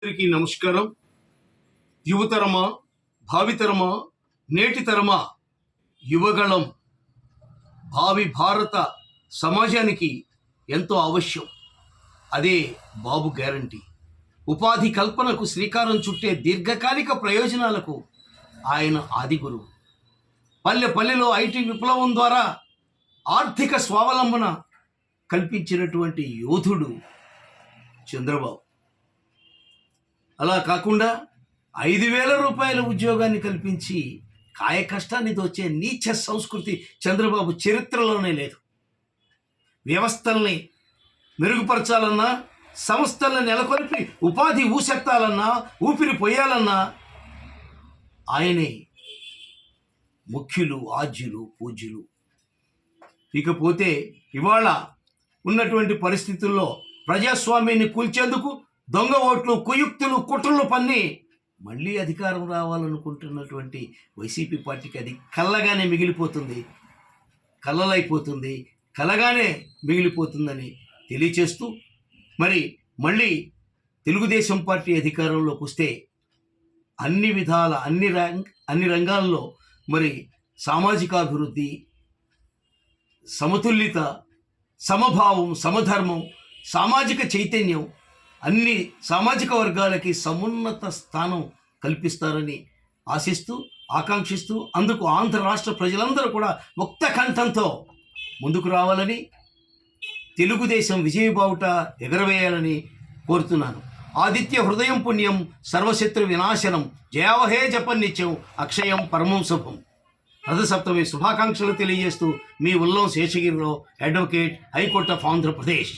అందరికీ నమస్కారం. యువతరమా, భావితరమా, నేటితరమా, యువగళం భావి భారత సమాజానికి ఎంతో అవశ్యం. అదే బాబు గ్యారంటీ. ఉపాధి కల్పనకు శ్రీకారం చుట్టే దీర్ఘకాలిక ప్రయోజనాలకు ఆయన ఆది గురువు. పల్లె పల్లెలో ఐటీ విప్లవం ద్వారా ఆర్థిక స్వావలంబన కల్పించినటువంటి యోధుడు చంద్రబాబు. అలా కాకుండా 5,000 రూపాయల ఉద్యోగాన్ని కల్పించి కాయ కష్టాన్ని దోచే నీచ సంస్కృతి చంద్రబాబు చరిత్రలోనే లేదు. వ్యవస్థల్ని మెరుగుపరచాలన్నా, సంస్థలను నెలకొల్పి ఉపాధి ఊసెత్తాలన్నా, ఊపిరి పోయాలన్నా ఆయనే ముఖ్యులు, ఆద్యులు, పూజ్యులు. ఇకపోతే ఇవాళ ఉన్నటువంటి పరిస్థితుల్లో ప్రజాస్వామ్యాన్ని కూల్చేందుకు దొంగ ఓట్లు, కుయుక్తులు, కుట్రలు పన్ని మళ్ళీ అధికారం రావాలనుకుంటున్నటువంటి వైసీపీ పార్టీకి అది కళ్ళగానే మిగిలిపోతుంది, కళ్ళలైపోతుంది, కలగానే మిగిలిపోతుందని తెలియచేస్తూ, మరి మళ్ళీ తెలుగుదేశం పార్టీ అధికారంలోకి వస్తే అన్ని విధాల అన్ని రంగాల్లో మరి సామాజికాభివృద్ధి, సమతుల్యత, సమభావం, సమధర్మం, సామాజిక చైతన్యం, అన్ని సామాజిక వర్గాలకి సమున్నత స్థానం కల్పిస్తారని ఆశిస్తూ, ఆకాంక్షిస్తూ, అందుకు ఆంధ్ర రాష్ట్ర ప్రజలందరూ కూడా ముక్త కంఠంతో ముందుకు రావాలని, తెలుగుదేశం విజయబావుట ఎగరవేయాలని కోరుతున్నాను. ఆదిత్య హృదయం పుణ్యం, సర్వశత్రు వినాశనం, జయావహే జపన్నిత్యం, అక్షయం పరమం శుభం. రథసప్తమి శుభాకాంక్షలు తెలియజేస్తూ మీ ఉల్లం శేషగిరిలో అడ్వకేట్, హైకోర్ట్ ఆఫ్ ఆంధ్రప్రదేశ్.